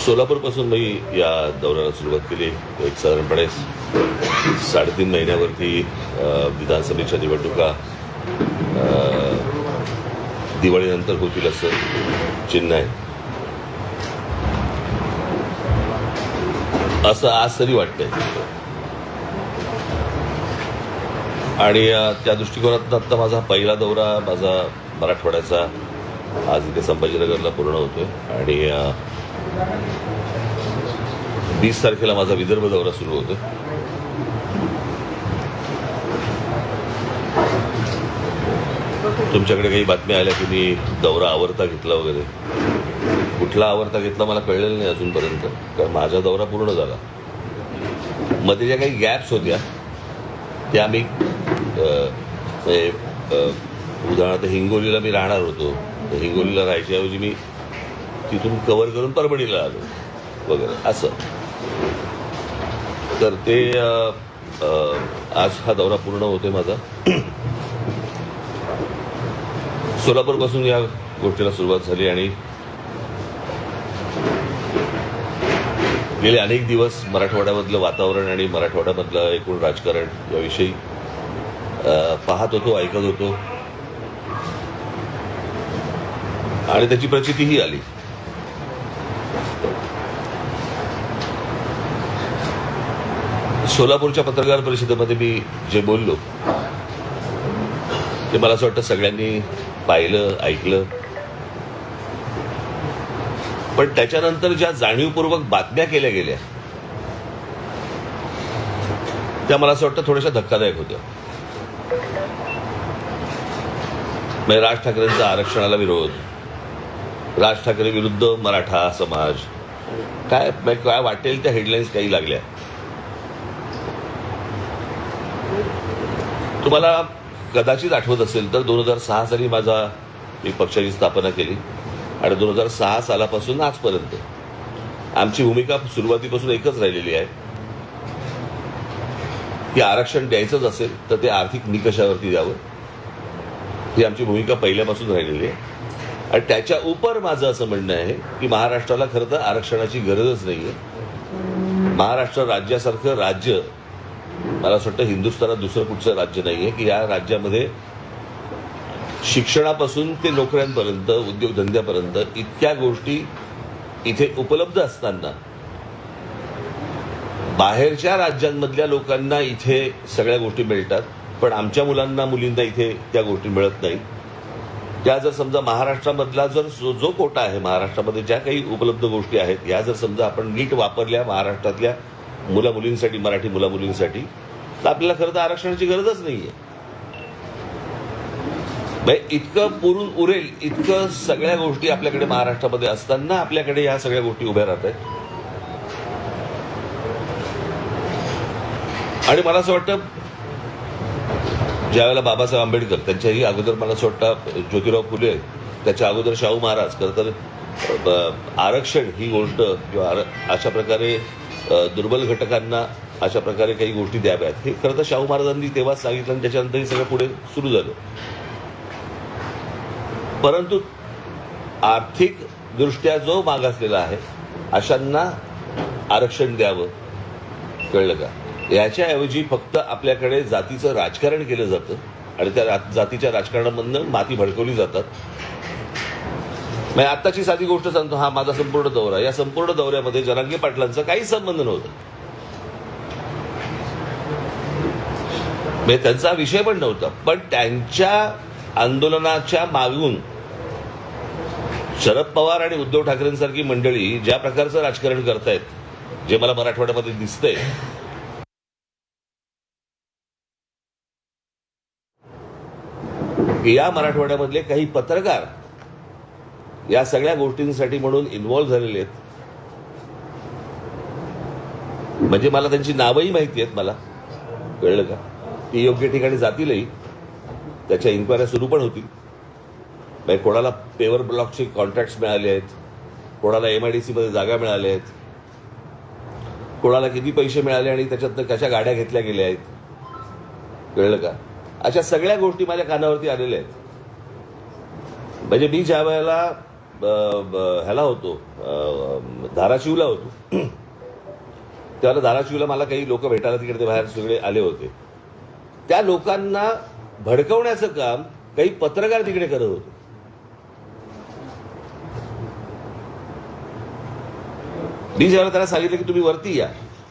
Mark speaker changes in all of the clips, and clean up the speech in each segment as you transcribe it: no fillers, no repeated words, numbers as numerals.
Speaker 1: सोलापूरपासून मी या दौऱ्याला सुरुवात केली. एक साधारणपणे 3.5 महिन्यावरती विधानसभेच्या निवडणुका दिवाळीनंतर होतील असं चिन्ह आहे, असं आज तरी वाटतंय. आणि त्या दृष्टिकोनातून आता माझा पहिला दौरा माझा मराठवाड्याचा आज इथे संभाजीनगरला पूर्ण होतोय आणि 20 तारखेला माझा विदर्भ दौरा सुरू होतोय. तुमच्याकडे काही बातम्या आल्या की मी दौरा आवरता घेतला वगैरे. कुठला आवरता घेतला मला कळलेलं नाही अजूनपर्यंत, कारण माझा दौरा पूर्ण झाला. मध्ये ज्या काही गॅप्स होत्या त्या मी उदाहरणार्थ हिंगोलीला मी राहणार होतो, तर हिंगोलीला राहायच्याऐवजी मी तिथून कव्हर करून परभणीला आलो वगैरे असं. तर ते आज हा दौरा पूर्ण होतोय माझा. सोलापूरपासून या गोष्टीला सुरुवात झाली आणि गेले अनेक दिवस मराठवाड्यामधलं वातावरण आणि मराठवाड्यामधलं एकूण राजकारण याविषयी पाहत होतो, ऐकत होतो आणि त्याची प्रचितीही आली. सोलापूरच्या पत्रकार परिषदेमध्ये मी जे बोललो ते मला असं वाटतं सगळ्यांनी पाहिलं, ऐकलं. पण त्याच्यानंतर ज्या जाणीवपूर्वक बातम्या केल्या गेल्या त्या मला असं वाटतं थोड्याशा धक्कादायक होत्या. म्हणजे राज ठाकरेंचा आरक्षणाला विरोध, राज ठाकरे विरुद्ध मराठा समाज, काय वाटेल त्या हेडलाईन्स काही लागल्या. तुम्हाला कदाचित आठवत असेल तर 2006 साली मी पक्षाची स्थापना केली आणि 2006 सालापासून आजपर्यंत आमची भूमिका सुरुवातीपासून एकच राहिलेली आहे की आरक्षण द्यायचंच असेल तर ते आर्थिक निकषावरती द्यावं, ही आमची भूमिका पहिल्यापासून राहिलेली आहे. आणि त्याच्या उपर माझं असं म्हणणं आहे की महाराष्ट्राला खरं तर आरक्षणाची गरजच नाहीये. महाराष्ट्र राज्यासारखं राज्य मला असं वाटतं हिंदुस्थानात दुसरं कुठचं राज्य नाहीये की या राज्यामध्ये शिक्षणापासून ते नोकऱ्यांपर्यंत, उद्योगधंद्यापर्यंत इतक्या गोष्टी इथे उपलब्ध असताना बाहेरच्या राज्यांमधल्या लोकांना इथे सगळ्या गोष्टी मिळतात, पण आमच्या मुलांना मुलींना इथे त्या गोष्टी मिळत नाहीत. त्या जर समजा महाराष्ट्रामधला जर जो कोटा आहे, महाराष्ट्रामध्ये ज्या काही उपलब्ध गोष्टी आहेत या जर समजा आपण नीट वापरल्या महाराष्ट्रातल्या मुला मुलींसाठी, मराठी मुला मुलींसाठी, तर आपल्याला खरं तर आरक्षणाची गरजच नाहीये. इतकं पुरून उरेल इतकं सगळ्या गोष्टी आपल्याकडे महाराष्ट्रामध्ये असताना आपल्याकडे या सगळ्या गोष्टी उभ्या राहत आहेत. आणि मला असं वाटतं ज्यावेळेला बाबासाहेब आंबेडकर, त्यांच्याही अगोदर मला असं वाटतं ज्योतिराव फुले, त्याच्या अगोदर शाहू महाराज, खरं तर आरक्षण ही गोष्ट किंवा अशा प्रकारे दुर्बल घटकांना अशा प्रकारे काही गोष्टी द्याव्यात हे खरं तर शाहू महाराजांनी तेव्हाच सांगितलं आणि त्याच्यानंतर हे सगळं पुढे सुरू झालं. परंतु आर्थिक दृष्ट्या जो मागासलेला आहे अशांना आरक्षण द्यावं, कळलं का? याच्याऐवजी फक्त आपल्याकडे जातीचं राजकारण केलं जातं आणि त्या जातीच्या राजकारणामधनं माती भडकवली जातात. मी आत्ताची साधी गोष्ट सांगतो. हा माझा संपूर्ण दौरा, या संपूर्ण दौऱ्यामध्ये जरांगे पाटलांचा काही संबंध नव्हता, म्हणजे त्यांचा विषय पण नव्हता. पण त्यांच्या आंदोलनाच्या मागून शरद पवार आणि उद्धव ठाकरेंसारखी मंडळी ज्या प्रकारचं राजकारण करतायत, जे मला मराठवाड्यामध्ये दिसतंय, या मराठवाड्यामधले काही पत्रकार या सगळ्या गोष्टींसाठी म्हणून इन्व्हॉल्व्ह झालेले आहेत. म्हणजे मला त्यांची नावंही माहिती आहेत, मला कळलं का? ती योग्य ठिकाणी जातीलही, त्याच्या इन्क्वायऱ्या सुरू पण होतील. म्हणजे कोणाला पेवर ब्लॉकचे कॉन्ट्रॅक्ट्स मिळाले आहेत, कोणाला MIDC मध्ये जागा मिळाल्या आहेत, कोणाला किती पैसे मिळाले आणि त्याच्यातनं कशा गाड्या घेतल्या गेल्या आहेत, कळलं का? अशा सगळ्या गोष्टी माझ्या कानावरती आलेल्या आहेत. म्हणजे मी ज्या वेळेला ह्याला होतो, धाराशिवला होतो, त्यावेळेला धाराशिवला मला काही लोक भेटायला तिकडे ते बाहेर सगळे आले होते. त्या लोकांना भडकवण्याचं काम काही पत्रकार तिकडे करत होते. मी जेव्हा त्याला सांगितलं की तुम्ही वरती या,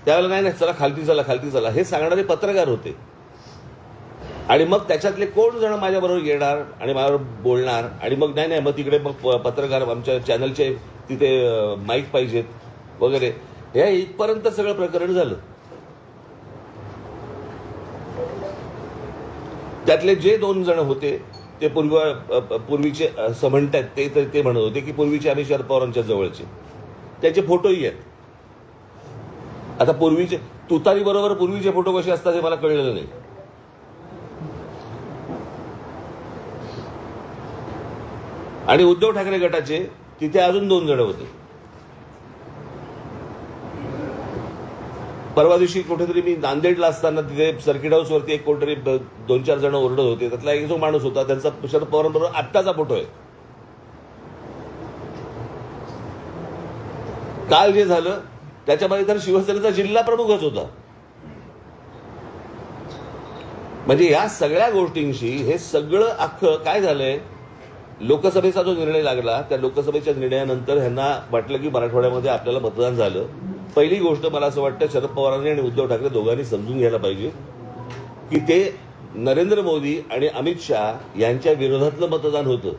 Speaker 1: त्यावेळेला नाही चला खालती चला खालती चला हे सांगणारे पत्रकार होते. आणि मग त्याच्यातले कोण जण माझ्याबरोबर येणार आणि माझ्याबरोबर बोलणार, आणि मग नाही मग तिकडे मग पत्रकार आमच्या चॅनलचे तिथे माईक पाहिजेत वगैरे, हे इथपर्यंत सगळं प्रकरण झालं. त्यातले जे 2 जण होते ते पूर्वीचे असं म्हणतात, ते म्हणत होते की पूर्वीचे आम्ही शरद पवारांच्या जवळचे, त्याचे फोटोही आहेत. आता पूर्वीचे तुतारी बरोबर पूर्वीचे फोटो कसे असतात हे मला कळलेलं नाही. आणि उद्धव ठाकरे गटाचे तिथे अजून 2 जण होते. परवा दिवशी कुठेतरी मी नांदेडला असताना तिथे सर्किट हाऊसवरती एक कोणतरी 2-4 जण ओरडत होते. त्यातला एक जो माणूस होता त्यांचा शरद पवारांबरोबर आत्ताचा फोटो आहे. काल जे झालं त्याच्यामध्ये तर शिवसेनेचा जिल्हा प्रमुखच होता. म्हणजे या सगळ्या गोष्टींशी हे सगळं अख्खं काय झालंय, लोकसभेचा जो निर्णय लागला त्या लोकसभेच्या निर्णयानंतर ह्यांना वाटलं की मराठवाड्यामध्ये आपल्याला मतदान झालं. पहिली गोष्ट मला असं वाटतं शरद पवारांनी आणि उद्धव ठाकरे दोघांनी समजून घ्यायला पाहिजे की ते नरेंद्र मोदी आणि अमित शहा यांच्या विरोधातलं मतदान होतं,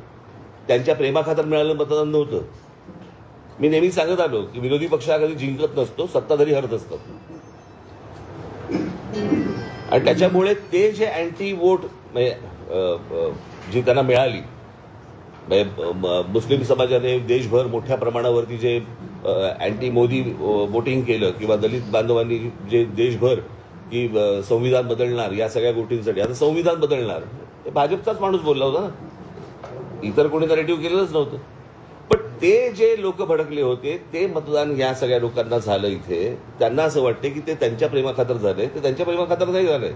Speaker 1: त्यांच्या प्रेमाखातर मिळालेलं मतदान नव्हतं. मी नेहमी सांगत आलो की विरोधी पक्ष हा कधी जिंकत नसतो, सत्ताधारी हरत असतात. आणि त्याच्यामुळे ते जे अँटी वोट जी त्यांना मिळाली, मुस्लिम समाजाने देशभर मोठ्या प्रमाणावरती जे अँटी मोदी वोटिंग केलं, किंवा दलित बांधवांनी जे देशभर की संविधान बदलणार या सगळ्या गोष्टींसाठी, आता संविधान बदलणार हे भाजपचाच माणूस बोलला होता ना, इतर कोणी नरेटिव्ह केलेलंच नव्हतं. पण ते जे लोक भडकले होते ते मतदान या सगळ्या लोकांना झालं इथे. त्यांना असं वाटते की ते त्यांच्या प्रेमाखातर झालंय, ते त्यांच्या प्रेमाखातर नाही झालंय.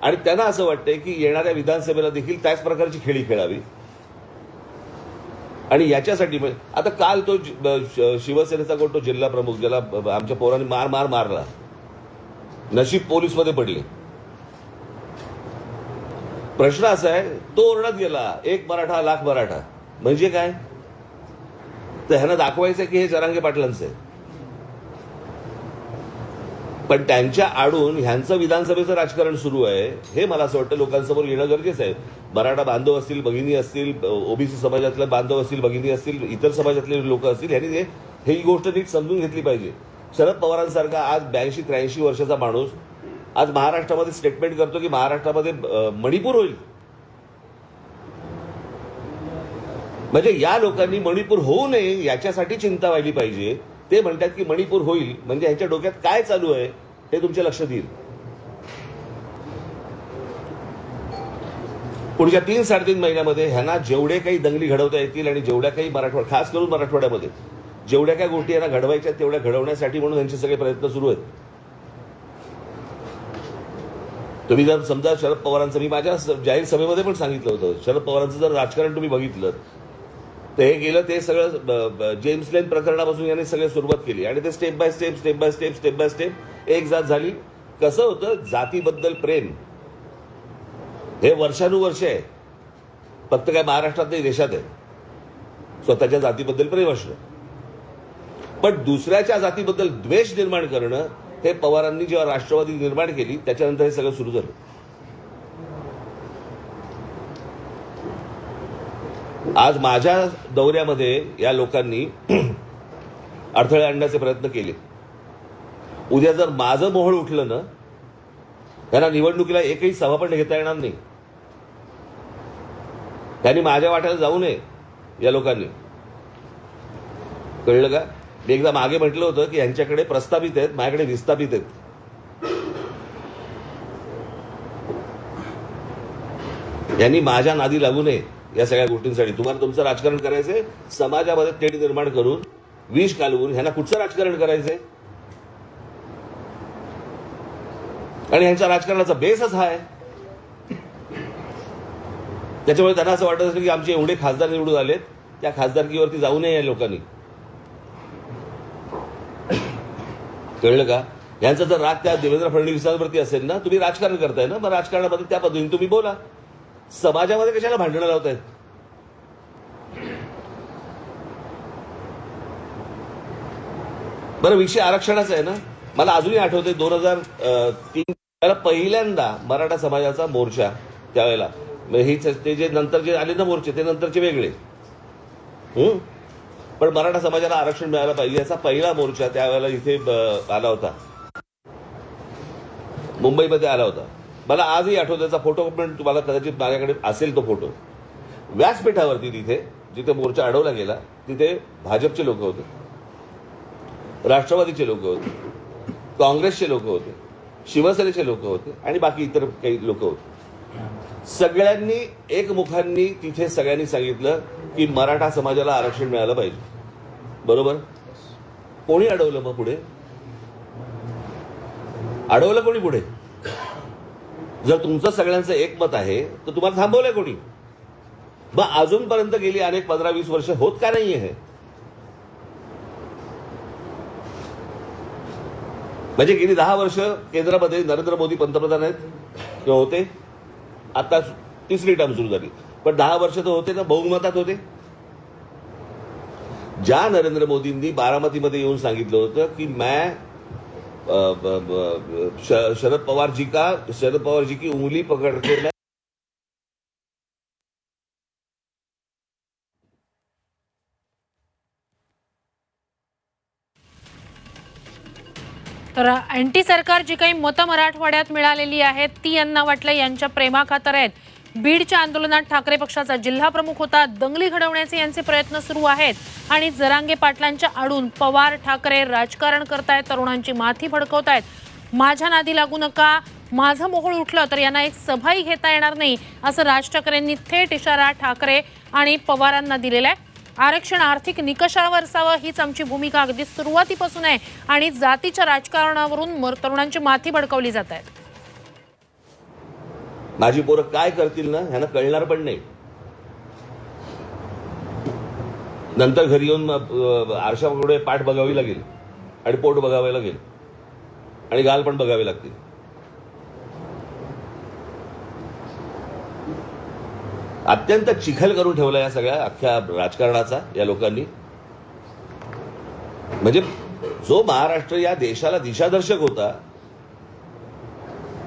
Speaker 1: आणि त्यांना असं वाटतंय की येणाऱ्या विधानसभेला देखील त्याच प्रकारची खेळी खेळावी. आणि याच्यासाठी आता काल तो शिवसेनेचा कोण तो जिल्हा प्रमुख ज्याला आमच्या पोरांनी मारला, नशीब पोलीसमध्ये पडले. प्रश्न असा आहे, तो ओरडत गेला 1 मराठा लाख मराठा म्हणजे काय, तर ह्यांना दाखवायचं की हे जरांगे पाटलांचं आहे. पण त्यांच्या आडून ह्यांचं विधानसभेचं राजकारण सुरू आहे हे मला असं वाटतं लोकांसमोर येणं गरजेचं आहे. मराठा बांधव असतील, भगिनी असतील, ओबीसी समाजातले बांधव असतील, भगिनी असतील, इतर समाजातले लोक असतील, ह्यांनी ही गोष्ट नीट समजून घेतली पाहिजे. शरद पवारांसारखा आज 82-83 वर्षाचा माणूस आज महाराष्ट्रामध्ये स्टेटमेंट करतो की महाराष्ट्रामध्ये मणिपूर होईल. म्हणजे या लोकांनी मणिपूर होऊ नये याच्यासाठी चिंता व्हायला पाहिजे. ते म्हणतात की मणिपूर होईल म्हणजे ह्यांच्या डोक्यात काय चालू आहे हे तुमच्या लक्षात येईल. पुढच्या 3-3.5 महिन्यामध्ये ह्यांना जेवढे काही दंगली घडवता येतील आणि जेवढ्या काही खास करून मराठवाड्यामध्ये जेवढ्या काही गोष्टी यांना घडवायच्या तेवढ्या घडवण्यासाठी म्हणून यांचे सगळे प्रयत्न सुरू आहेत. तुम्ही जर समजा शरद पवारांचं, मी माझ्या जाहीर सभेमध्ये पण सांगितलं होतं, शरद पवारांचं जर राजकारण तुम्ही बघितलं तर हे गेलं ते सगळं जेम्स लेन प्रकरणापासून यांनी सगळं सुरुवात केली आणि ते स्टेप बाय स्टेप एक जात झाली. कसं होतं, जातीबद्दल प्रेम हे वर्षानुवर्ष आहे, फक्त काय महाराष्ट्रात नाही देशात आहे स्वतःच्या जातीबद्दल प्रेम असणं. पण दुसऱ्याच्या जातीबद्दल द्वेष निर्माण करणं हे पवारांनी जेव्हा राष्ट्रवादी निर्माण केली त्याच्यानंतर हे सगळं सुरू झालं. आज माझ्या दौऱ्यामध्ये या लोकांनी अडथळे आणण्याचे प्रयत्न केले. उद्या जर माझं मोहळ उठलं ना, त्यांना निवडणुकीला एकही सभा पण घेता येणार नाही. त्यांनी माझ्या वाट्याला जाऊ नये या लोकांनी, कळलं का? मी एकदा मागे म्हटलं होतं की यांच्याकडे प्रस्थापित आहेत, माझ्याकडे विस्थापित आहेत. यांनी माझ्या नादी लागू नये या सगळ्या गोष्टींसाठी. तुम्हाला तुमचं राजकारण करायचंय, समाजामध्ये तेढ निर्माण करून विष कालवून ह्यांना कुठचं राजकारण करायचंय? आणि ह्यांच्या राजकारणाचा बेसच हा आहे. त्याच्यामुळे त्यांना असं वाटत असेल की आमचे एवढे खासदार निवडून आलेत त्या खासदारकीवरती जाऊ नये या लोकांनी. कळलं का? यांचा जर राग त्या देवेंद्र फडणवीसांवरती असेल ना, तुम्ही राजकारण करताय ना, मग राजकारणामध्ये त्या पद्धतीने तुम्ही बोला. समाजामध्ये कशाला भांडणं लावतायत? बरं, विषय आरक्षणाचा आहे ना. मला अजूनही आठवतंय 2003 पहिल्यांदा मराठा समाजाचा मोर्चा त्यावेळेला, ते जे नंतर जे आले ना मोर्चे, ते नंतरचे वेगळे. पण मराठा समाजाला आरक्षण मिळालं पाहिजे याचा पहिला मोर्चा त्यावेळेला इथे आला होता, मुंबईमध्ये आला होता. मला आजही आठवतो त्याचा फोटो, पण तुम्हाला कदाचित माझ्याकडे असेल तो फोटो. व्यासपीठावरती तिथे जिथे मोर्चा अडवला गेला तिथे भाजपचे लोक होते, राष्ट्रवादीचे लोक होते, काँग्रेसचे लोक होते, शिवसेनेचे लोक होते आणि बाकी इतर काही लोक होते. सगळ्यांनी एकमुखांनी तिथे सगळ्यांनी सांगितलं की मराठा समाजाला आरक्षण मिळालं पाहिजे. बरोबर? कोणी अडवलं मग पुढे? अडवलं कोणी पुढे? जर तुमचं सगळ्यांचं एकमत आहे तर तुम्हाला थांबवलंय कोणी? मग अजूनपर्यंत गेली अनेक 15-20 वर्ष होत का नाहीये हे? म्हणजे गेली 10 वर्ष केंद्रामध्ये नरेंद्र मोदी पंतप्रधान आहेत किंवा होते, आता तिसरी टर्म सुरू झाली, पण 10 वर्ष तर होते ना, बहुमतात होते. ज्या नरेंद्र मोदींनी बारामतीमध्ये येऊन सांगितलं होतं की मैं शरद पवार जी की उंगली पकड़ के मैं.
Speaker 2: तर अँटी सरकार जी काही मतं मराठवाड्यात मिळालेली आहेत ती यांना वाटलं यांच्या प्रेमाखातर आहेत. बीडच्या आंदोलनात ठाकरे पक्षाचा जिल्हा प्रमुख होता. दंगली घडवण्याचे यांचे प्रयत्न सुरू आहेत आणि जरांगे पाटलांच्या आडून पवार ठाकरे राजकारण करतायत, तरुणांची माथी फडकवतायत. माझ्या नादी लागू नका, माझं मोहोळ उठलं तर यांना एक सभाही घेता येणार नाही, असं राज ठाकरेंनी थेट इशारा ठाकरे आणि पवारांना दिलेला आहे. आरक्षण आर्थिक निकषावर असावं हीच आमची भूमिका अगदी सुरुवातीपासून आहे आणि जातीच्या राजकारणावरून तरुणांची माथी भडकवली जात आहेत.
Speaker 1: माझी पोरं काय करतील ना ह्यांना कळणार पण नाही. नंतर घरी येऊन आरशापुढे पाठ बघावी लागेल आणि पोट बघावे लागेल आणि गाल पण बघावे लागतील. अत्यंत चिखल करून ठेवला या सगळ्या अख्ख्या राजकारणाचा या लोकांनी. म्हणजे जो महाराष्ट्र या देशाला दिशादर्शक होता,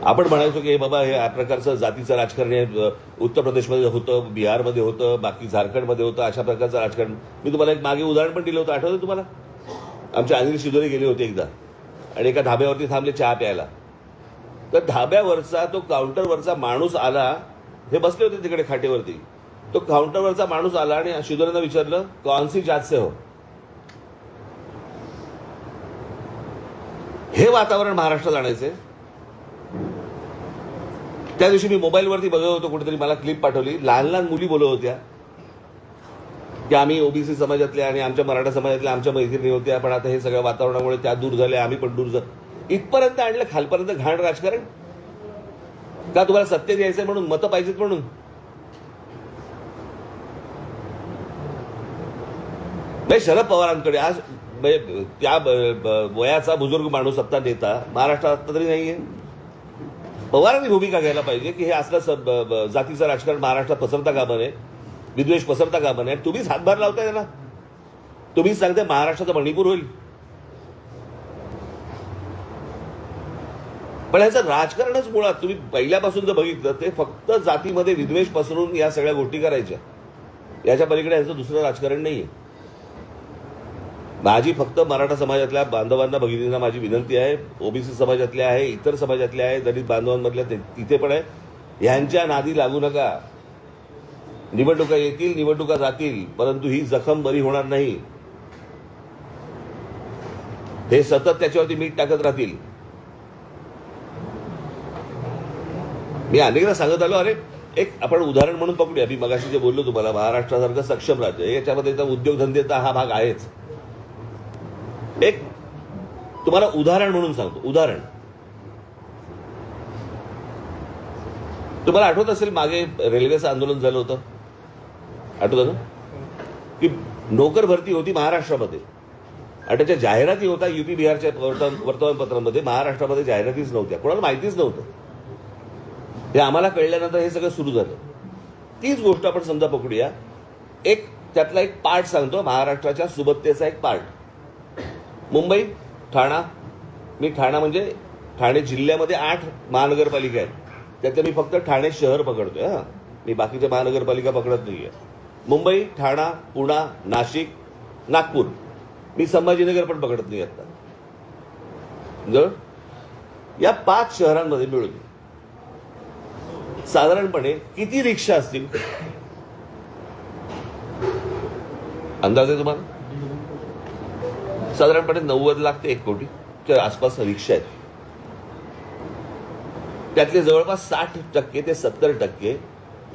Speaker 1: आपण म्हणायचो की बाबा हे या प्रकारचं जातीचं राजकारण उत्तर प्रदेशमध्ये होतं, बिहारमध्ये होतं, बाकी झारखंडमध्ये होतं, अशा प्रकारचं राजकारण. मी तुम्हाला एक मागे उदाहरण पण दिलं होतं, आठवतं तुम्हाला? आमचे अनिल शिदोरे गेले होते एकदा आणि एका धाब्यावरती थांबले चहा प्यायला. तर धाब्यावरचा तो काउंटरवरचा माणूस आला, हे बसले होते तिकडे खाटेवरती. तो काउंटरवरचा माणूस आला आणि शिदोरेनं विचारलं, कौन सी जात से हो? हे वातावरण महाराष्ट्रात आणायचंय. त्या दिवशी मी मोबाईलवरती बघत होतो, कुठेतरी मला क्लिप पाठवली, लहान लहान मुली बोलत होत्या की आम्ही ओबीसी समाजातल्या आणि आमच्या मराठा समाजातल्या आमच्या मैत्रिणी होत्या, पण आता हे सगळ्या वातावरणामुळे त्या दूर झाल्या, आम्ही पण दूर इथपर्यंत आणलं, खालपर्यंत घाण राजकारण. का तुम्हाला सत्य द्यायचंय म्हणून, मतं पाहिजेत म्हणून? नाही, शरद पवारांकडे आज त्या वयाचा बुजुर्ग माणूस सत्ता नेता महाराष्ट्रात आता तरी नाहीये. पवारांनी भूमिका घ्यायला पाहिजे की हे असलं जातीचं राजकारण महाराष्ट्रात पसरता कामा नये, विद्वेष पसरता कामा नये. तुम्हीच हातभार लावताय त्याला, तुम्हीच सांगताय महाराष्ट्राचं मणिपूर होईल. पण ह्याचं राजकारणच मुळात तुम्ही पहिल्यापासून जर बघितलं ते फक्त जातीमध्ये विद्वेष पसरून या सगळ्या गोष्टी करायच्या. याच्या पलीकडे ह्याचं दुसरं राजकारण नाहीये. माझी फक्त मराठा समाजातल्या बांधवांना भगिनींना माझी विनंती आहे, ओबीसी समाजातल्या आहे, इतर समाजातल्या आहे, दलित बांधवांमधल्या तिथे पण आहे, ह्यांच्या नादी लागू नका. निवडणुका येतील, निवडणुका जातील, परंतु ही जखम बरी होणार नाही. हे सतत त्याच्यावरती मीठ टाकत राहतील. मी अनेकदा सांगत आलो, अरे एक आपण उदाहरण म्हणून पकडूया. मी मगाशी जे बोललो तुम्हाला, महाराष्ट्रासारखं सक्षम राज्य, याच्यामध्ये उद्योगधंदेचा हा भाग आहेच. एक तुम्हाला उदाहरण म्हणून सांगतो. उदाहरण तुम्हाला आठवत असेल, मागे रेल्वेचं आंदोलन झालं होतं, आठवतं ना? की नोकर भरती होती महाराष्ट्रामध्ये आणि त्याच्या जाहिराती होता युपी बिहारच्या वर्तमानपत्रांमध्ये, महाराष्ट्रामध्ये जाहिरातीच नव्हत्या, कोणाला माहितीच नव्हतं. हे आम्हाला कळल्यानंतर हे सगळं सुरू झालं. तीच गोष्ट आपण समजा पकडूया, एक त्यातला एक पार्ट सांगतो, महाराष्ट्राच्या सुबत्तेचा एक पार्ट. मुंबई, ठाणा, मी ठाणा म्हणजे ठाणे जिल्ह्यामध्ये 8 महानगरपालिका आहेत, त्यातले मी फक्त ठाणे शहर पकडतोय. हा, मी बाकीच्या महानगरपालिका पकडत नाहीये. मुंबई, ठाणा, पुणा, नाशिक, नागपूर, मी संभाजीनगर पण पकडत नाही आता. या 5 शहरांमध्ये मिळून साधारणपणे किती रिक्षा असतील अंदाज आहे तुम्हाला? साधारणपणे 90 लाख ते 1 कोटीच्या आसपास रिक्षा आहेत. त्यातले जवळपास 60% ते 70%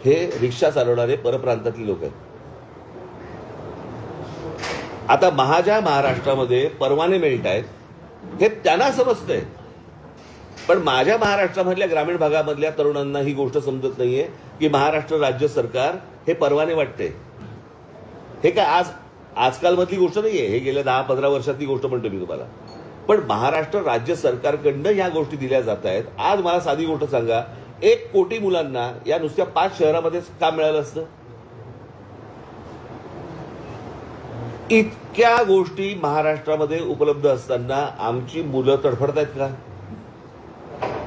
Speaker 1: हे रिक्षा चालवणारे परप्रांतातले लोक आहेत. आता माझ्या महाराष्ट्रामध्ये परवाने मिळत आहेत हे त्यांना समजतंय, पण माझ्या महाराष्ट्रामधल्या ग्रामीण भागामधल्या तरुणांना ही गोष्ट समजत नाहीये की महाराष्ट्र राज्य सरकार हे परवाने वाटते. हे काय आजकाल मधली गोष्ट नाहीये, हे गेल्या 10-15 वर्षातली गोष्ट म्हणतो मी तुम्हाला. पण महाराष्ट्र राज्य सरकारकडनं या गोष्टी दिल्या जात आहेत. आज मला साधी गोष्ट सांगा, 1 कोटी मुलांना या नुसत्या 5 शहरामध्येच काम मिळालं असतं? इतक्या गोष्टी महाराष्ट्रामध्ये उपलब्ध असताना आमची मुलं तडफडतायत का?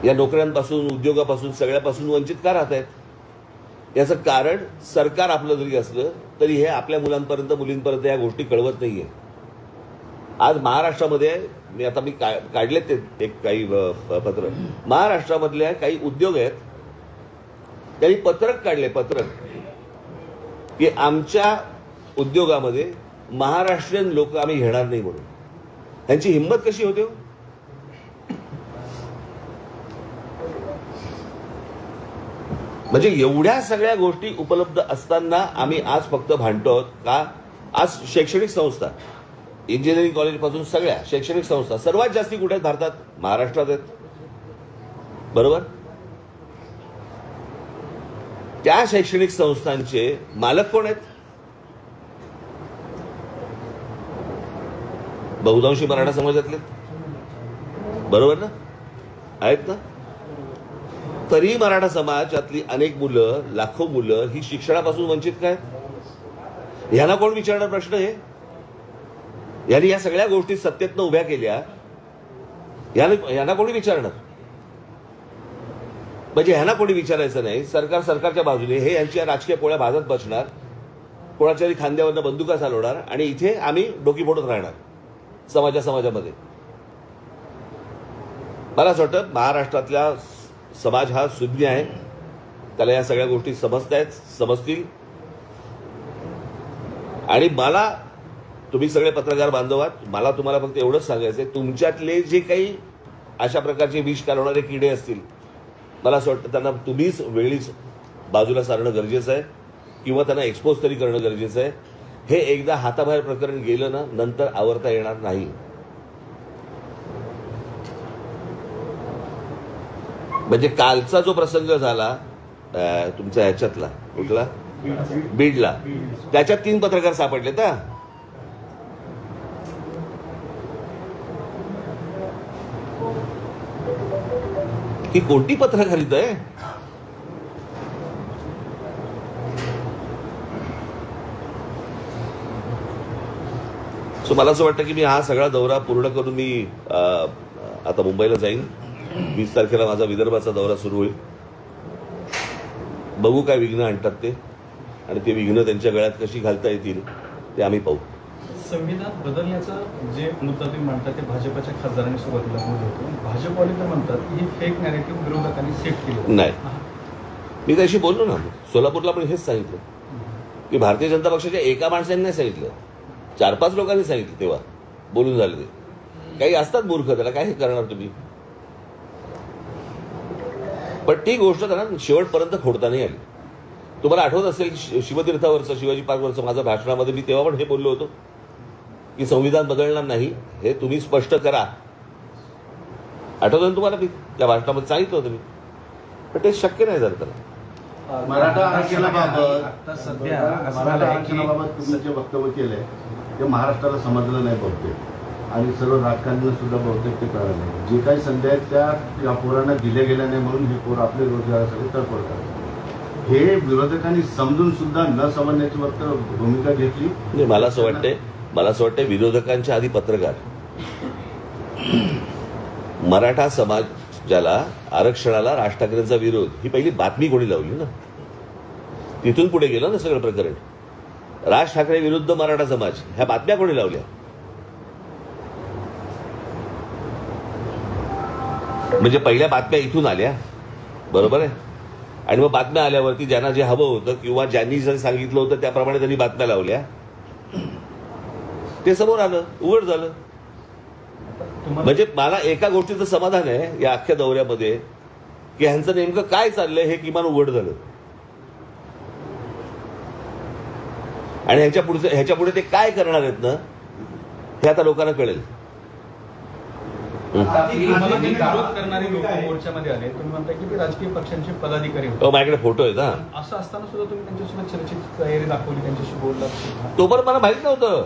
Speaker 1: या नोकऱ्यांपासून, उद्योगापासून, सगळ्यापासून वंचित का राहत आहेत? याचं कारण सरकार आपलं जरी असलं तरी हे आपल्या मुलांपर्यंत, मुलींपर्यंत या गोष्टी कळवत नाहीये. आज महाराष्ट्रामध्ये मी काढले ते एक काही पत्र, महाराष्ट्रामधल्या काही उद्योग आहेत त्यांनी पत्रक काढले, पत्रक, की आमच्या उद्योगामध्ये महाराष्ट्रीयन लोक आम्ही घेणार नाही म्हणून. त्यांची हिंमत कशी होते? म्हणजे एवढ्या सगळ्या गोष्टी उपलब्ध असताना आम्ही आज फक्त भांडतो आहोत का? आज शैक्षणिक संस्था, इंजिनिअरिंग कॉलेज पासून सगळ्या शैक्षणिक संस्था सर्वात जास्ती कुठे आहेत भारतात? महाराष्ट्रात आहेत, बरोबर? त्या शैक्षणिक संस्थांचे मालक कोण आहेत? बहुतांशी मराठा समाजातले, बरोबर ना? आहेत ना? तरी मराठा समाजातली अनेक मुलं, लाखो मुलं ही शिक्षणापासून वंचित काय? ह्यांना कोण विचारणार प्रश्न? हे यांनी या सगळ्या गोष्टी सत्तेतनं उभ्या केल्या, यांना कोणी विचारणार? म्हणजे ह्यांना कोणी विचारायचं नाही. सरकार सरकारच्या बाजूने, हे यांची राजकीय पोळ्या भाजत बसणार, कोणाच्या तरी खांद्यावरनं बंदुका चालवणार आणि इथे आम्ही डोकी फोडत राहणार समाजामध्ये. मला असं वाटतं महाराष्ट्रातला समाज हा सुज्ञ आहे, त्याला या सगळ्या गोष्टी समजतील. आणि मला, तुम्ही सगळे पत्रकार बांधव आहात, मला तुम्हाला फक्त एवढंच सांगायचंय, तुमच्यातले जे काही अशा प्रकारचे विष कालवणारे किडे असतील, मला असं वाटतं त्यांना तुम्हीच वेळीच बाजूला सारणं गरजेचं आहे किंवा त्यांना एक्सपोज तरी करणं गरजेचं आहे. हे एकदा हाताबाहेर प्रकरण गेलं ना, नंतर आवरता येणार नाही. म्हणजे कालचा जो प्रसंग झाला तुमच्या ह्याच्यातला, कुठला, बीडला, त्याच्यात 3 पत्रकार सापडलेत. ही कोणती पत्रकारिता आहे? सो मला असं वाटतं की मी हा सगळा दौरा पूर्ण करून मी आता मुंबईला जाईन. 20 तारखेला माझा विदर्भाचा दौरा सुरू होईल. बघू काय विघ्न आणतात ते, आणि ते विघ्न त्यांच्या गळ्यात कशी घालता येतील ते आम्ही पाहू.
Speaker 3: संविधान बदलण्याचं जे मुद्दा तुम्ही म्हणतात ते भाजपच्या खासदारांनी सुरुवातीला बोलत होते. भाजपवाले तर म्हणतात ही फेक नॅरेटिव्ह विरोधकांनी सेट केली.
Speaker 1: नाही, मी त्याशी बोललो ना, सोलापूरला पण हेच सांगितलं की भारतीय जनता पक्षाच्या एका माणसाने नाही सांगितलं, 4-5 लोकांनी सांगितलं, तेव्हा बोलून झाले. ते काही असतात मूर्ख, त्याला काय हे करणार तुम्ही? पण ती गोष्ट त्यांना शेवटपर्यंत खोडता नाही आली. तुम्हाला आठवत असेल शिवतीर्थावरचं, शिवाजी पार्कवरचं माझं भाषणामध्ये मी तेव्हा पण हे बोललो होतो की संविधान बदलणार नाही, हे तुम्ही स्पष्ट करा. आठवतं ना तुम्हाला? मी त्या भाषणामध्ये सांगितलं होतं मी, पण ते शक्य नाही झालं त्याला.
Speaker 4: मराठा आरक्षणाबाबत
Speaker 3: आता सध्या असं
Speaker 4: मराठा
Speaker 3: झालंय की
Speaker 4: आरक्षणाबाबत तुम्ही जे वक्तव्य केलंय ते महाराष्ट्राला समजलं नाही बहुतेक आणि सर्व राजकारण्यांना सुद्धा बहुतेक ते कळलं नाही. जे काही संधी आहेत त्या या पोरांना दिल्या गेल्या नाही म्हणून हे पोरं आपल्या रोजगारासाठी तडफड करतात. हे विरोधकांनी समजून सुद्धा न समजण्याची भूमिका घेतली.
Speaker 1: म्हणजे मला असं वाटतंय विरोधकांच्या आधी पत्रकार मराठा समाजाला आरक्षणाला राज ठाकरेंचा विरोध ही पहिली बातमी कोणी लावली ना, तिथून पुढे गेलं ना सगळं प्रकरण. राज ठाकरे विरुद्ध मराठा समाज ह्या बातम्या कोणी लावल्या? म्हणजे पहिल्या बातम्या इथून आल्या, बरोबर आहे. आणि मग बातम्या आल्यावरती ज्यांना जे हवं होतं किंवा ज्यांनी जे सांगितलं होतं त्याप्रमाणे त्यांनी बातम्या लावल्या, ते समोर आलं, उघड झालं. म्हणजे मला एका गोष्टीचं समाधान आहे या अख्ख्या दौऱ्यामध्ये की ह्यांचं नेमकं काय चाललंय हे किमान उघड झालं. आणि ह्याच्या पुढे ते काय करणार आहेत ना हे आता लोकांना कळेल.
Speaker 3: तुम्हाला ते विरोध करणारे लोक मोर्चामध्ये आले. तुम्ही म्हणताय की ते राजकीय पक्षांचे पदाधिकारी होते.
Speaker 1: माझ्याकडे फोटो आहेत. हा,
Speaker 3: असं असताना सुद्धा तुम्ही त्यांच्यासोबत चर्चेची तयारी दाखवली, त्यांच्याशी बोललात.
Speaker 1: तोपर्यंत मला माहित नव्हतं.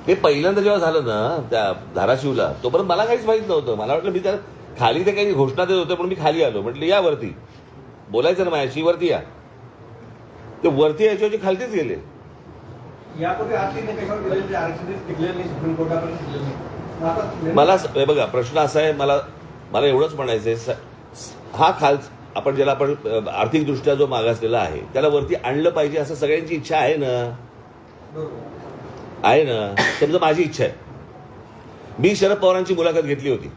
Speaker 1: ते पहिल्यांदा जेव्हा झालं ना त्या धाराशिवला, तोपर्यंत मला काहीच माहित नव्हतं. मला वाटलं मी त्या खाली ते काही घोषणा देत होते म्हणून मी खाली आलो. म्हटलं या वरती बोलायचं ना माझ्याशी, वरती या. ते वरती यायच्या खालतीच गेले.
Speaker 5: यापूर्वी आर्थिक निकषावर दिलेले आरक्षण टिकलेले नाही, सुप्रीम कोर्टापर्यंत टिकलेले नाही.
Speaker 1: मला हे बघा प्रश्न असा आहे, मला एवढंच म्हणायचंय, हा आपण ज्याला आपण आर्थिकदृष्ट्या जो मागासलेला आहे त्याला वरती आणलं पाहिजे असं सगळ्यांची इच्छा आहे ना. समजा माझी इच्छा आहे. मी शरद पवारांची मुलाखत घेतली होती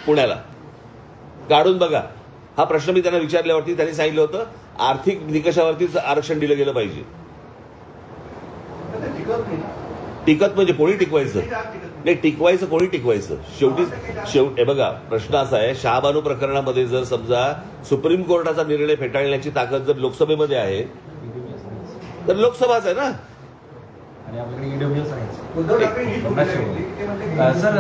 Speaker 1: पुण्याला, काढून बघा. हा प्रश्न मी त्यांना विचारल्यावरती त्यांनी सांगितलं होतं आर्थिक निकषावरतीच आरक्षण दिलं गेलं पाहिजे. टिकत म्हणजे कोणी टिकवायचं नाही, टिकवायचं कोणी टिकवायचं. शेवटी बघा प्रश्न असा आहे, शहाबानू प्रकरणामध्ये जर समजा सुप्रीम कोर्टाचा निर्णय फेटाळण्याची ताकद जर लोकसभेमध्ये आहे तर लोकसभाच आहे ना.
Speaker 3: आणि आपल्याकडे ईडब्ल्यूएस आहे.
Speaker 5: उद्धव ठाकरे हीच भूमिका घेतली. ते म्हणले की
Speaker 3: 50%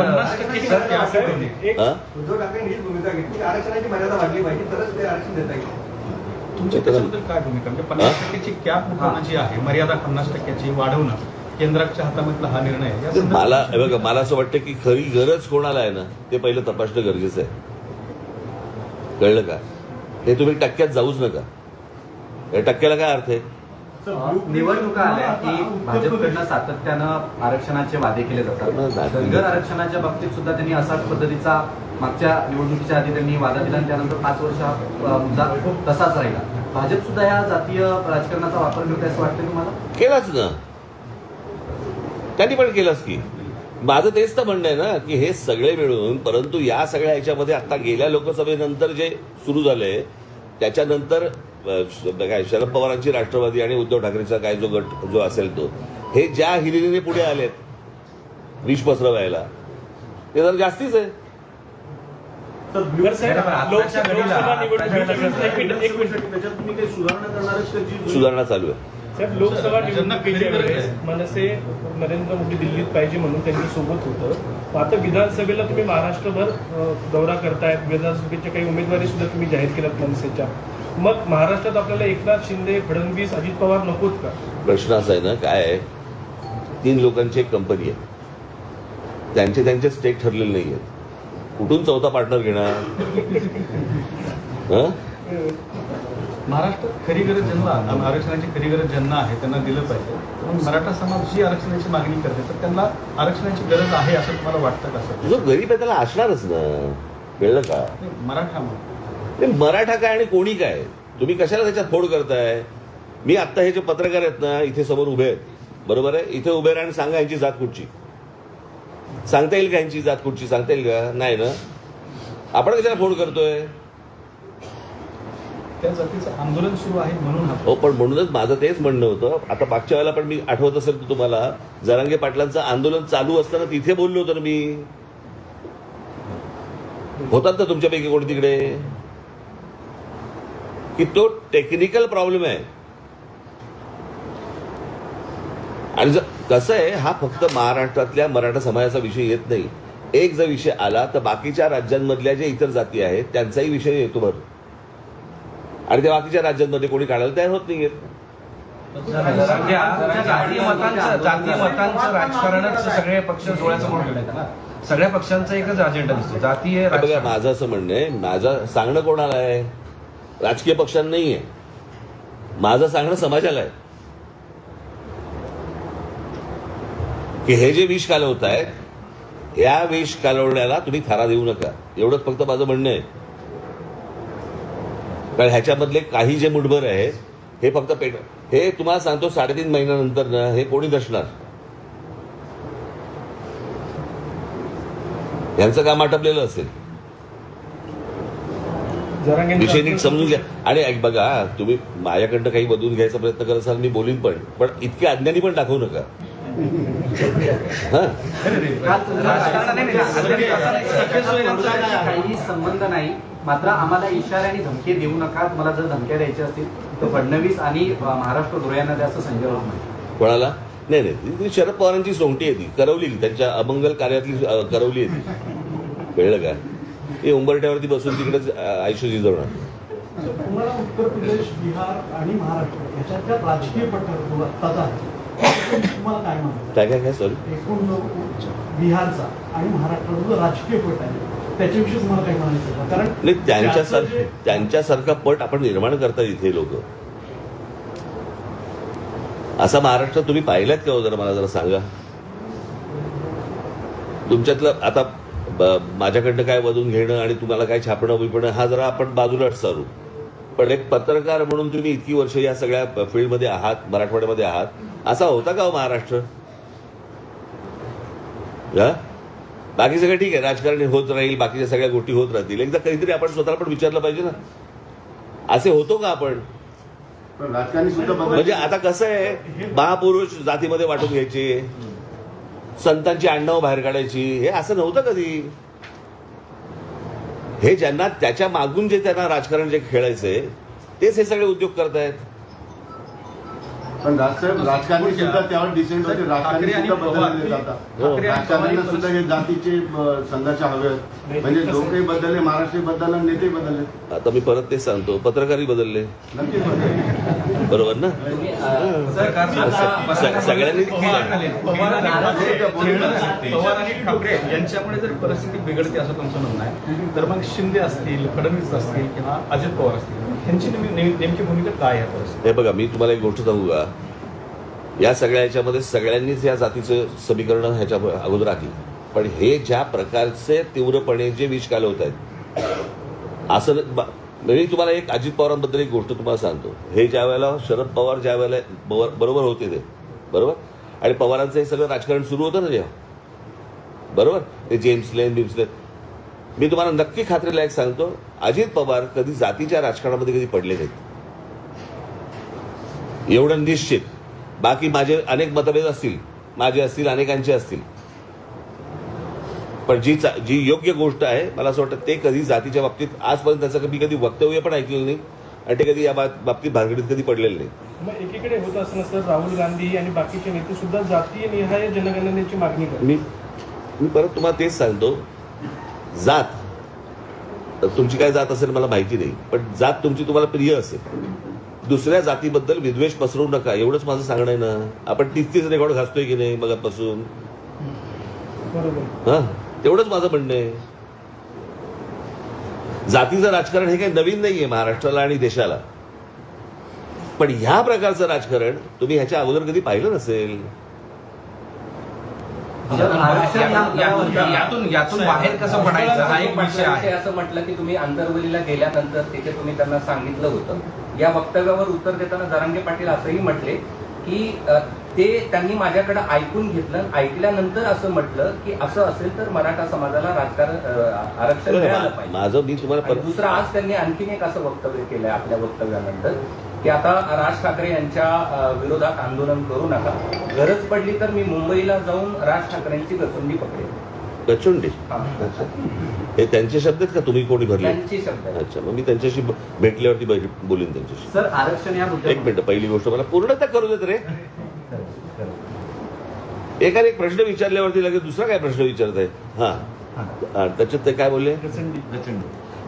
Speaker 5: उद्धव ठाकरे हीच भूमिका घेतली, आरक्षणाची मर्यादा वाढली पाहिजे तरच ते आरक्षण देता येईल.
Speaker 3: तुमच्या त्याच्याबद्दल काय भूमिका? म्हणजे 50%ची कॅप उठवणं जी आहे, मर्यादा 50%ची वाढवणं, केंद्राच्या हातामधला हा निर्णय आहे. या संदर्भात
Speaker 1: मला असं वाटतं की खरी गरज कोणाला आहे ना ते पहिलं तपासणं गरजेचं आहे. कळलं का? हे तुम्ही टक्क्यात जाऊच नका. या टक्क्याला काय अर्थ आहे?
Speaker 6: निवडणुका आल्या की भाजपकडनं सातत्यानं आरक्षणाचे वादे केले जातात. धनगर आरक्षणाच्या बाबतीत सुद्धा त्यांनी असाच पद्धतीचा मागच्या निवडणुकीच्या आधी त्यांनी वादा दिला आणि त्यानंतर 5 वर्ष हा मुद्दा तसाच राहिला. भाजप सुद्धा या जातीय राजकारणाचा वापर करते असं वाटतं तुम्हाला?
Speaker 1: केलाच ना, त्यांनी पण केलंच की. माझं तेच तर म्हणणं आहे ना की हे सगळे मिळून, परंतु या सगळ्या ह्याच्यामध्ये आता गेल्या लोकसभेनंतर जे सुरू झालंय त्याच्यानंतर काय शरद पवारांची राष्ट्रवादी आणि उद्धव ठाकरेचा काय जो गट जो असेल तो, हे ज्या हिरिरीने पुढे आलेत विष पसरवायला ते जर जास्तीच आहे. सुधारणा चालू आहे.
Speaker 7: साहेब, लोकसभा निवडणुकीच्या वेळेस मनसे नरेंद्र मोदी दिल्लीत पाहिजे म्हणून त्यांनी सोबत होतं. आता विधानसभेला तुम्ही महाराष्ट्रभर दौरा करतायत, विधानसभेच्या काही उमेदवारी सुद्धा तुम्ही जाहीर केल्यात मनसेच्या. मग महाराष्ट्रात आपल्याला एकनाथ शिंदे, फडणवीस, अजित पवार नकोत का? प्रश्न
Speaker 1: असा आहे ना, काय आहे, 3 लोकांची एक कंपनी आहे, त्यांचे स्टेक ठरलेले नाही आहेत. कुठून चौथा पार्टनर घेणार?
Speaker 3: महाराष्ट्रात खरी गरज ज्यांना, आरक्षणाची खरी गरज ज्यांना आहे त्यांना दिलं पाहिजे. पण मराठा समाज जी आरक्षणाची मागणी करते तर त्यांना आरक्षणाची गरज आहे असं तुम्हाला वाटतं का सर?
Speaker 1: जो गरीब आहे त्याला असणारच ना. कळलं का?
Speaker 3: मराठा
Speaker 1: मराठा काय आणि कोणी काय, तुम्ही कशाला त्याच्यात फोड करताय? मी आत्ता हे जे पत्रकार आहेत ना इथे समोर उभे आहेत, बरोबर आहे, इथे उभे राहा आणि सांगा यांची जात कुठची. सांगता येईल का यांची जात कुठची? सांगता येईल का? नाही ना. आपण कशाला फोड करतोय?
Speaker 3: त्या जातीचं आंदोलन सुरू आहे म्हणून.
Speaker 1: हो, पण म्हणूनच माझं तेच म्हणणं होतं. आता मागच्या वेळेला पण मी आठवत असेल तर तुम्हाला, जरांगे पाटलांचं आंदोलन चालू असताना तिथे बोललो होतो ना मी. होतात ना तुमच्यापैकी कोणी तिकडे? की तो टेक्निकल प्रॉब्लेम आहे. आणि कसं आहे, हा फक्त महाराष्ट्रातल्या मराठा समाजाचा विषय येत नाही. एक जर विषय आला तर बाकीच्या राज्यांमधल्या ज्या इतर जाती आहेत त्यांचाही विषय येतो. बरं, आणि त्या बाकीच्या राज्यांमध्ये कोणी काढायला तयार होत नाहीयेत.
Speaker 6: जातीय मतांचं राजकारणच सगळे पक्ष डोळ्यासमोर ठेवण्यात आलं. सगळ्या पक्षांचा एकच अजेंडा दिसतो, जातीय
Speaker 1: बघा, माझं असं म्हणणं आहे, माझं सांगणं कोणाला आहे? राजकीय पक्षांना नाही आहे, माझं सांगणं समाजाला आहे की हे जे विष कालवत आहेत या विष कालवण्याला तुम्ही थारा देऊ नका, एवढंच फक्त माझं म्हणणं आहे. कारण ह्याच्यामधले काही जे मुठभर आहेत हे फक्त हे तुम्हाला सांगतो 3.5 महिन्यानंतर ना हे कोणी नसणार, यांचं काम आटपलेलं असेल. विषय नीट समजून घ्या. आणि बघा, तुम्ही माझ्याकडनं काही बदलून घ्यायचा प्रयत्न करत असाल, मी बोलीन, पण इतके अज्ञानी पण दाखवू नका.
Speaker 6: काही संबंध नाही, मात्र आम्हाला इशाऱ्याने धमकी देऊ नका. तुम्हाला जर धमक्या द्यायच्या असतील तर फडणवीस आणि महाराष्ट्र धुळ्यांना द्या असं संजय राऊत म्हणाले.
Speaker 1: कोणाला? नाही, ती शरद पवारांची सोंगटी आहे, ती करवली, त्यांच्या अमंगल कार्यातली करवली आहे ती. कळलं का? हे उंबरट्यावरती बसून तिकडेच आयुष्य झिजवणार.
Speaker 8: तुम्हाला उत्तर प्रदेश, बिहार आणि महाराष्ट्र याच्यातल्या राजकीय पट्ट्यावर आत्ताचा तुम्हाला काय म्हणतात?
Speaker 1: काय सॉरी,
Speaker 8: एकूण बिहारचा आणि महाराष्ट्राचा जो राजकीय पट आहे त्याच्याविषयी तुम्हाला काय म्हणायचं? कारण
Speaker 1: नाही, त्यांच्यासारखा पट आपण निर्माण करतात इथे लोक. असा महाराष्ट्र तुम्ही पाहिलात का हो? जरा मला जरा सांगा. तुमच्यातलं आता माझ्याकडनं काय वधून घेणं आणि तुम्हाला काय छापणं बिपणं हा जरा आपण बाजूला सारू, पण एक पत्रकार म्हणून तुम्ही इतकी वर्ष या सगळ्या फील्डमध्ये आहात, मराठवाड्यामध्ये आहात, असा होता का हो महाराष्ट्र? बाकी सगळं ठीक आहे, राजकारणी होत राहील, बाकीच्या सगळ्या गोष्टी होत राहतील. एकदा कधीतरी आपण स्वतःला पण विचारलं पाहिजे ना, असे होतो का आपण?
Speaker 4: राजकारणी सुद्धा
Speaker 1: म्हणजे आता कसं आहे, महापुरुष जातीमध्ये वाटून घ्यायचे, संतांची आडनावं बाहेर काढायची, हे असं नव्हतं कधी. हे ज्यांना त्याच्या मागून जे त्यांना राजकारण जे खेळायचंय तेच हे सगळे उद्योग करतायत.
Speaker 4: पण राजकारणी सुद्धा त्यावर डिसेंट होते, राजकारणी सुद्धा बदलले जातात. राजकारण्यांना सुद्धा हे जातीचे संघर्ष हवे आहेत. म्हणजे लोकही बदलले, महाराष्ट्र बदलला, नेते बदलले.
Speaker 1: आता मी परत तेच सांगतो, पत्रकारही बदलले,
Speaker 4: नक्कीच बदलले.
Speaker 1: बरोबर ना? सगळ्यांनी
Speaker 3: पवार आणि ठाकरे यांच्यामुळे जर परिस्थिती बिघडते असं तुमचं म्हणणं आहे, तर मग शिंदे असतील, फडणवीस असतील किंवा अजित पवार असतील, यांची नेमकी भूमिका काय आहे परिस्थिती?
Speaker 1: हे बघा, मी तुम्हाला एक गोष्ट सांगू का, या सगळ्या ह्याच्यामध्ये सगळ्यांनीच या जातीचं समीकरण ह्याच्या अगोदर आखली, पण हे ज्या प्रकारचे तीव्रपणे जे विष कालवत आहेत असं मी तुम्हाला एक अजित पवारांबद्दल एक गोष्ट तुम्हाला सांगतो. हे ज्या वेळेला शरद पवार ज्या वेळेला बरोबर होते ते बरोबर, आणि पवारांचं हे सगळं राजकारण सुरू होतं ना जेव्हा, बरोबर, ते जेम्स लेन, मी तुम्हाला नक्की खात्रीलायक सांगतो, अजित पवार कधी जातीच्या राजकारणामध्ये कधी पडले नाहीत, एवढं निश्चित. बाकी माझे अनेक मतभेद असतील, माझे असतील, अनेकांचे असतील, पण जी योग्य गोष्ट आहे मला असं वाटतं ते कधी जातीच्या बाबतीत आजपर्यंत त्याचं कधी वक्तव्य पण ऐकलेलं नाही आणि ते कधी या बाबतीत भानगडीत कधी पडलेलं नाही.
Speaker 7: मग एकीकडे होत असताना सर राहुल गांधी आणि बाकीचे नेते सुद्धा जातीय निहाय जनगणनेची मागणी करतात.
Speaker 1: मी परत तुम्हाला तेच सांगतो, जात तुमची काय जात असेल मला माहिती नाही, पण जात तुमची तुम्हाला प्रिय असेल, दुसऱ्या जातीबद्दल विद्वेष पसरवू नका, एवढंच माझं सांगणं आहे ना. आपण 30 रेकॉर्ड घासतोय की नाही मगापासून,
Speaker 7: बरोबर,
Speaker 1: हा, तेवढंच माझं म्हणणं आहे. जातीचं राजकारण हे काही नवीन नाहीये महाराष्ट्राला आणि देशाला, पण ह्या प्रकारचं राजकारण तुम्ही ह्याच्या अगोदर कधी पाहिलं नसेल.
Speaker 6: यातून बाहेर कसं पडायचं हा एक विषय आहे.
Speaker 9: असं म्हटलं की तुम्ही आंतरवलीला गेल्यानंतर तिथे तुम्ही त्यांना सांगितलं होतं. या वक्तव्यावर उत्तर देताना जरांगे पाटील असंही म्हटले की ते त्यांनी माझ्याकडे ऐकून घेतलं, ऐकल्यानंतर असं म्हटलं की असं असेल तर मराठा समाजाला आरक्षण मिळालं पाहिजे.
Speaker 1: माझं मी तुम्हाला
Speaker 9: दुसरं आज त्यांनी आणखीन एक असं वक्तव्य केलंय आपल्या वक्तव्यानंतर की आता राज ठाकरे यांच्या विरोधात आंदोलन करू नका, गरज पडली तर मी मुंबईला जाऊन राज ठाकरेंची गचुंडी पकडेल.
Speaker 1: गचुंडी हे त्यांचे शब्द आहेत का तुम्ही कोणी भरले?
Speaker 9: त्यांची शब्द.
Speaker 1: अच्छा, मग मी त्यांच्याशी भेटल्यावरती बोलीन त्यांच्याशी.
Speaker 6: सर आरक्षण या
Speaker 1: एक मिनिट, पहिली गोष्ट मला पूर्णतः करू देत रे. एकाने एक प्रश्न विचारल्यावरती लगेच दुसरा काय प्रश्न विचारत आहे. हा, त्याच्यात ते काय बोलले?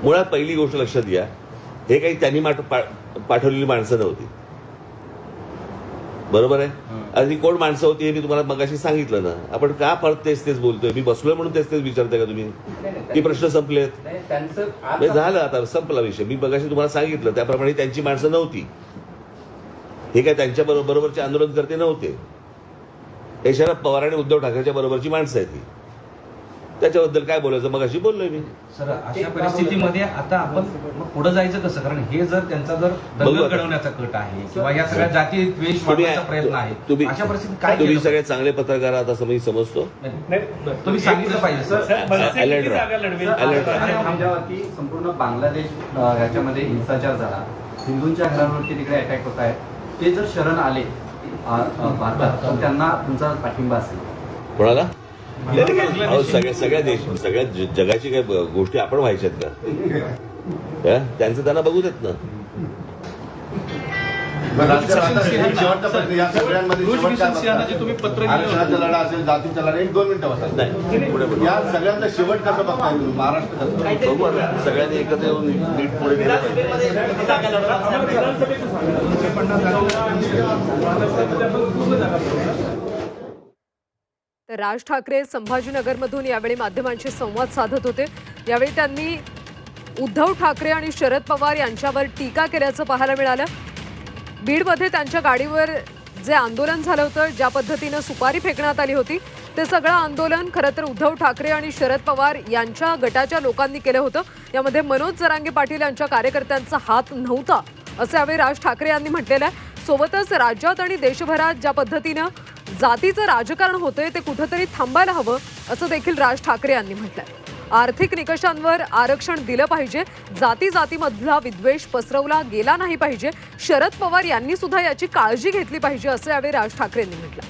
Speaker 1: मुळात पहिली गोष्ट लक्षात घ्या, हे काही त्यांनी पाठवलेली माणसं नव्हती. बरोबर आहे. आणि कोण माणसं होती हे मी तुम्हाला मगाशी सांगितलं ना. आपण का परत तेच बोलतोय? मी बसलोय म्हणून तेच विचारताय का तुम्ही? की प्रश्न संपलेत?
Speaker 9: नाही, त्यांचं
Speaker 1: नाही, झालं, आता संपला विषय. मी मगाशी तुम्हाला सांगितलं त्याप्रमाणे त्यांची माणसं नव्हती. हे काय त्यांच्या बरोबरचे आंदोलनकर्ते नव्हते. हे शरद पवार आणि उद्धव ठाकरेच्या बरोबरची माणसं आहेत ही. त्याच्याबद्दल काय बोलायचं मगाशी बोललोय मी.
Speaker 6: सर, अशा परिस्थितीमध्ये आता आपण मग पुढे जायचं कसं? कारण हे जर त्यांचा जर
Speaker 1: बघू
Speaker 6: दंगल
Speaker 1: आता.
Speaker 6: घडवण्याचा कट आहे किंवा या सगळ्या जाती द्वेष वाढवण्याचा प्रयत्न आहे, अशा परिस्थितीत काय
Speaker 1: तुम्ही
Speaker 6: केलं
Speaker 1: सगळे चांगले पत्रकार आहात असं मी समजतो.
Speaker 6: पाहिजे? तुम्ही सांगितलं पाहिजे सर.
Speaker 7: मनसे
Speaker 1: अलर्ट
Speaker 7: किती
Speaker 1: राहा.
Speaker 7: जागा लढवेल?
Speaker 1: अलर्ट राहा.
Speaker 6: आणि आमच्यावरती संपूर्ण बांगलादेश ह्याच्यामध्ये हिंसाचार झाला, हिंदूंच्या घरांवरती तिकडे अटॅक होत आहे. ते जर शरण आले भारतात तर त्यांना तुमचा पाठिंबा असेल?
Speaker 1: कोणाला? अहो, सगळ्या जगाची काय गोष्टी आपण व्हायच्यात का? त्यांचं त्यांना बघू देत ना.
Speaker 4: शेवटचा प्रश्न या सगळ्यांमध्ये शेवटचा
Speaker 3: सिंहांना जे तुम्ही पत्र लिहिलं होतं.
Speaker 4: आरक्षणाचा लढा असेल, जातीचा लढा, 1-2 मिनिटं बसा.
Speaker 1: नाही, पुढे पुढे.
Speaker 4: या सगळ्यांचा शेवट कसं बघताय तुम्ही? महाराष्ट्र कसं?
Speaker 1: बघू आता. सगळ्यांनी एकत्र येऊन नीट पुढे गेलं पाहिजे.
Speaker 10: तर राज ठाकरे संभाजीनगरमधून यावेळी माध्यमांशी संवाद साधत होते. यावेळी त्यांनी उद्धव ठाकरे आणि शरद पवार यांच्यावर टीका केल्याचं पाहायला मिळालं. बीडमध्ये त्यांच्या गाडीवर जे आंदोलन झालं होतं, ज्या पद्धतीनं सुपारी फेकण्यात आली होती, ते सगळं आंदोलन खरं तर उद्धव ठाकरे आणि शरद पवार यांच्या गटाच्या लोकांनी केलं होतं. यामध्ये मनोज जरांगे पाटील यांच्या कार्यकर्त्यांचा हात नव्हता असं यावेळी राज ठाकरे यांनी म्हटलेलं आहे. सोबतच राज्यात आणि देशभरात ज्या पद्धतीनं जातीचं राजकारण होतंय ते कुठंतरी थांबायला हवं असं देखील राज ठाकरे यांनी म्हटलंय. आर्थिक निकषांवर आरक्षण दिलं पाहिजे, जातीमधला विद्वेष पसरवला गेला नाही पाहिजे. शरद पवार यांनी सुद्धा याची काळजी घेतली पाहिजे असं यावेळी राज ठाकरे यांनी म्हटलं.